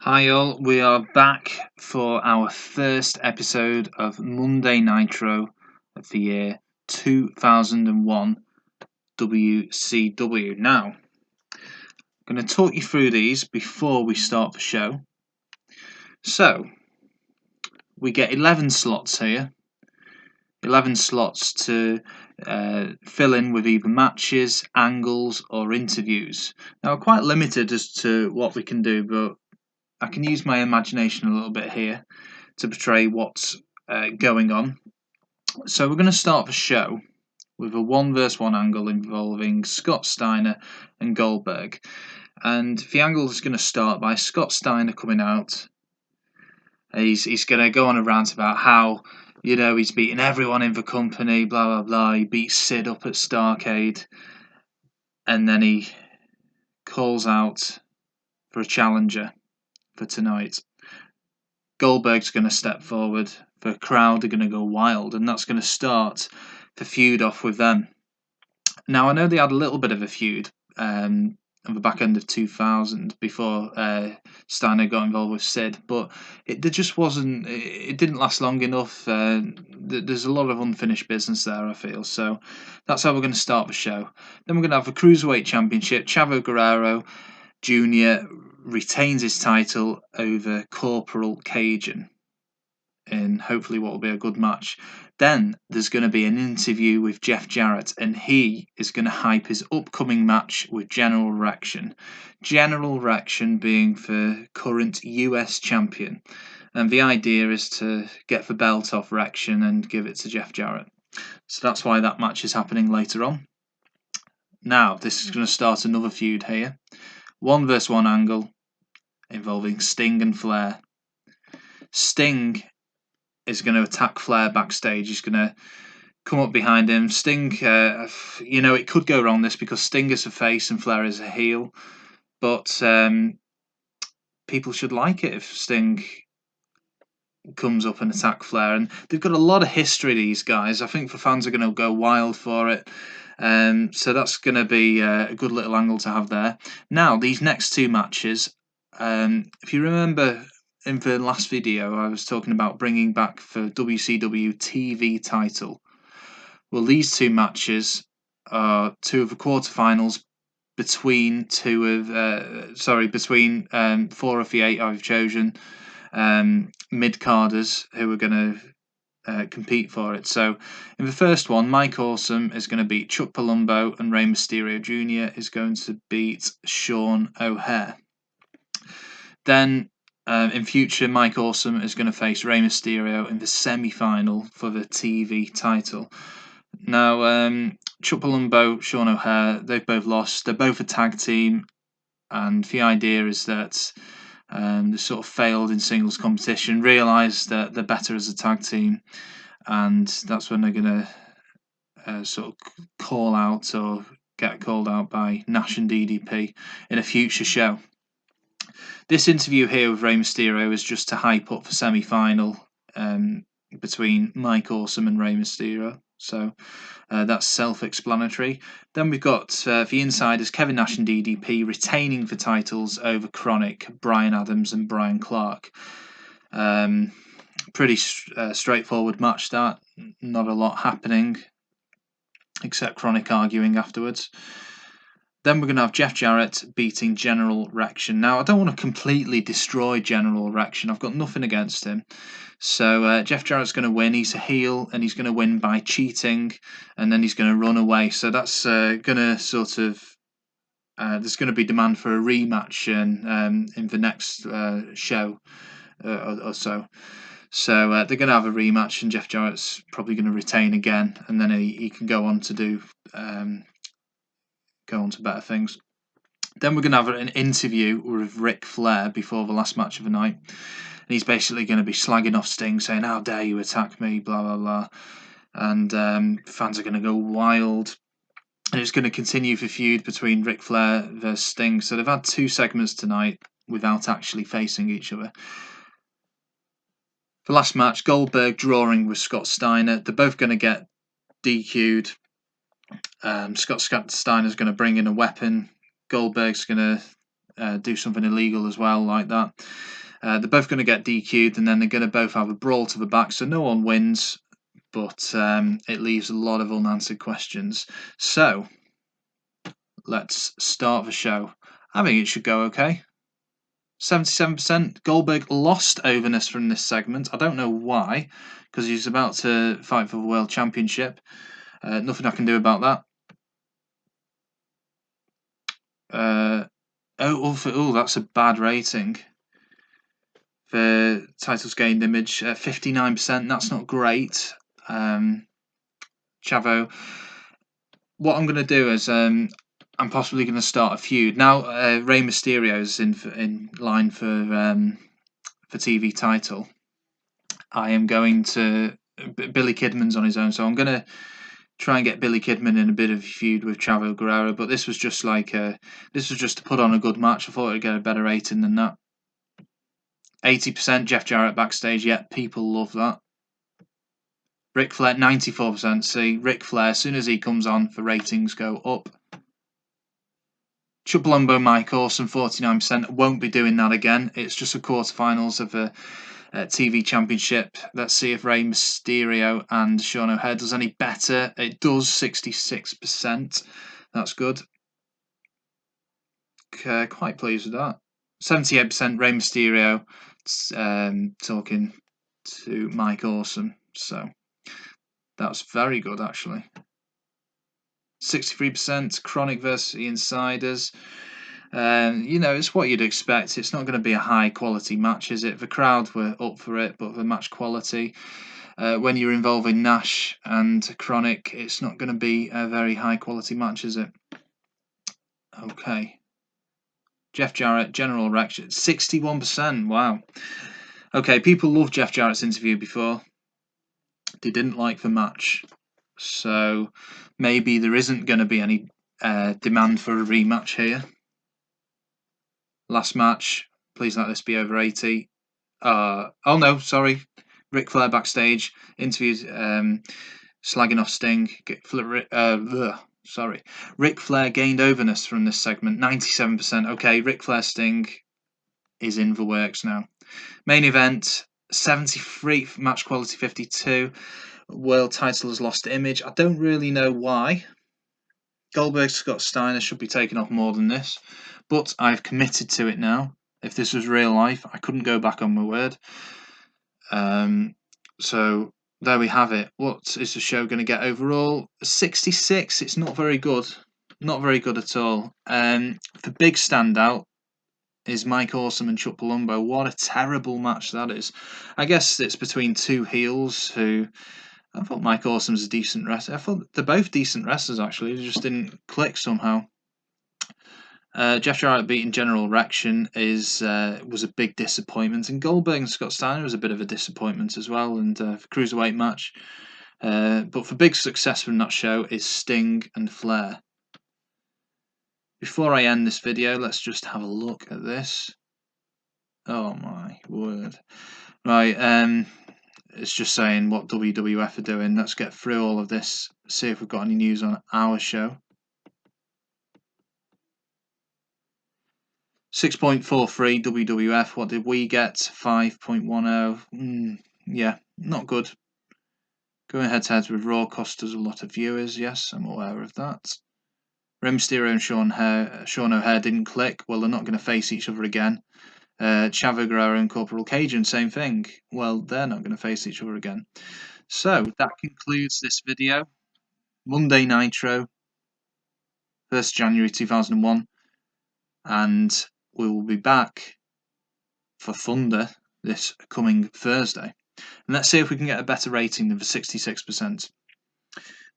Hi all, we are back for our first episode of Monday Nitro of the year 2001 WCW. Now, I'm going to talk you through these before we start the show. So, we get 11 slots here. 11 slots to fill in with either matches, angles or interviews. Now, we're quite limited as to what we can do, but I can use my imagination a little bit here to portray what's going on. So we're going to start the show with a 1-versus-1 angle involving Scott Steiner and Goldberg. And the angle is going to start by Scott Steiner coming out. He's going to go on a rant about how, he's beating everyone in the company, blah, blah, blah. He beats Sid up at Starrcade. And then he calls out for a challenger for tonight. Goldberg's going to step forward. The crowd are going to go wild, and that's going to start the feud off with them. Now, I know they had a little bit of a feud at the back end of 2000 before Steiner got involved with Sid, but it just wasn't. It didn't last long enough. There's a lot of unfinished business there, I feel. So that's how we're going to start the show. Then we're going to have the Cruiserweight Championship. Chavo Guerrero Jr. retains his title over Corporal Cajun in hopefully what will be a good match. Then there's going to be an interview with Jeff Jarrett, and he is going to hype his upcoming match with General Rection. General Rection being the current US champion. And the idea is to get the belt off Rection and give it to Jeff Jarrett. So that's why that match is happening later on. Now, this is going to start another feud here. 1-versus-1 angle involving Sting and Flair. Sting is going to attack Flair backstage. He's going to come up behind him. Sting, it could go wrong this because Sting is a face and Flair is a heel. But people should like it if Sting comes up and attack Flair. And they've got a lot of history, these guys. I think the fans are going to go wild for it. So that's going to be a good little angle to have there. Now, these next two matches, if you remember in the last video, I was talking about bringing back the WCW TV title. Well, these two matches are two of the quarterfinals between four of the 8 I've chosen mid-carders who are going to compete for it. So in the first one, Mike Awesome is going to beat Chuck Palumbo and Rey Mysterio Jr. is going to beat Sean O'Haire. Then in future, Mike Awesome is going to face Rey Mysterio in the semi-final for the TV title. Now, Chuck Palumbo, Sean O'Haire, they've both lost. They're both a tag team, and the idea is that they sort of failed in singles competition, realised that they're better as a tag team, and that's when they're going to sort of call out or get called out by Nash and DDP in a future show. This interview here with Rey Mysterio is just to hype up the semi-final between Mike Awesome and Rey Mysterio. So that's self-explanatory. Then we've got the insiders, Kevin Nash and DDP, retaining the titles over Chronic, Brian Adams and Brian Clark. Pretty straightforward match that. Not a lot happening, except Chronic arguing afterwards. Then we're going to have Jeff Jarrett beating General Rection. Now, I don't want to completely destroy General Rection. I've got nothing against him. So Jeff Jarrett's going to win. He's a heel, and he's going to win by cheating, and then he's going to run away. So that's going to sort of... there's going to be demand for a rematch in the next show or so. So they're going to have a rematch, and Jeff Jarrett's probably going to retain again, and then he can go on to do... go on to better things. Then we're going to have an interview with Ric Flair before the last match of the night. And he's basically going to be slagging off Sting, saying, "How dare you attack me, blah, blah, blah." And fans are going to go wild. And it's going to continue the feud between Ric Flair versus Sting. So they've had 2 segments tonight without actually facing each other. The last match, Goldberg drawing with Scott Steiner. They're both going to get DQ'd. Scott Steiner's going to bring in a weapon. Goldberg's going to do something illegal as well like that. They're both going to get DQ'd, and then they're going to both have a brawl to the back, so no one wins, but it leaves a lot of unanswered questions. So let's start the show. I think it should go okay. 77%. Goldberg lost overness from this segment. I don't know why, because he's about to fight for the World Championship. Nothing I can do about that. That's a bad rating. The titles gained image, 59%. That's not great. Chavo. What I'm going to do is I'm possibly going to start a feud. Now Rey Mysterio is in line for TV title. I am going to... Billy Kidman's on his own, so I'm going to try and get Billy Kidman in a bit of a feud with Chavo Guerrero, but this was just to put on a good match. I thought it would get a better rating than that. 80% Jeff Jarrett backstage, yet people love that. Ric Flair, 94%. See, Ric Flair, as soon as he comes on, the ratings go up. Chuck Palumbo, Mike Awesome, 49%. Won't be doing that again. It's just the quarterfinals of a TV Championship. Let's see if Rey Mysterio and Sean O'Haire does any better. It does, 66%. That's good. Okay, quite pleased with that. 78% Rey Mysterio talking to Mike Awesome. So that's very good, actually. 63% Chronic versus the Insiders. It's what you'd expect. It's not going to be a high quality match, is it? The crowd were up for it, but the match quality, when you're involving Nash and Chronic, it's not going to be a very high quality match, is it? Okay. Jeff Jarrett, General Rection, 61%. Wow. Okay, people loved Jeff Jarrett's interview before. They didn't like the match. So maybe there isn't going to be any demand for a rematch here. Last match, please let this be over 80. Oh no, sorry. Ric Flair backstage, interviews, slagging off Sting. Ric Flair gained overness from this segment, 97%. Okay, Ric Flair Sting is in the works now. Main event, 73, match quality 52. World title has lost image. I don't really know why. Goldberg Scott Steiner should be taken off more than this, but I've committed to it now. If this was real life, I couldn't go back on my word. So there we have it. What is the show going to get overall? 66. It's not very good. Not very good at all. The big standout is Mike Awesome and Chuck Palumbo. What a terrible match that is. I guess it's between two heels who... I thought Mike Awesome's a decent wrestler. I thought they're both decent wrestlers, actually. They just didn't click somehow. Jeff Jarrett beating General Rection was a big disappointment. And Goldberg and Scott Steiner was a bit of a disappointment as well. And the Cruiserweight match. But for big success from that show is Sting and Flair. Before I end this video, let's just have a look at this. Oh my word. Right, it's just saying what WWF are doing. Let's get through all of this, see if we've got any news on our show. 6.43 WWF. What did we get? 5.10. Yeah, not good. Going head to head with Raw cost us a lot of viewers. Yes, I'm aware of that. Rey Mysterio and Sean O'Haire didn't click. Well, they're not going to face each other again. Chavo Guerrero and Corporal Cajun, same thing. Well, they're not going to face each other again. So that concludes this video. Monday Nitro, 1st January 2001, and we will be back for Thunder this coming Thursday. And let's see if we can get a better rating than the 66%.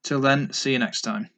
Till then, see you next time.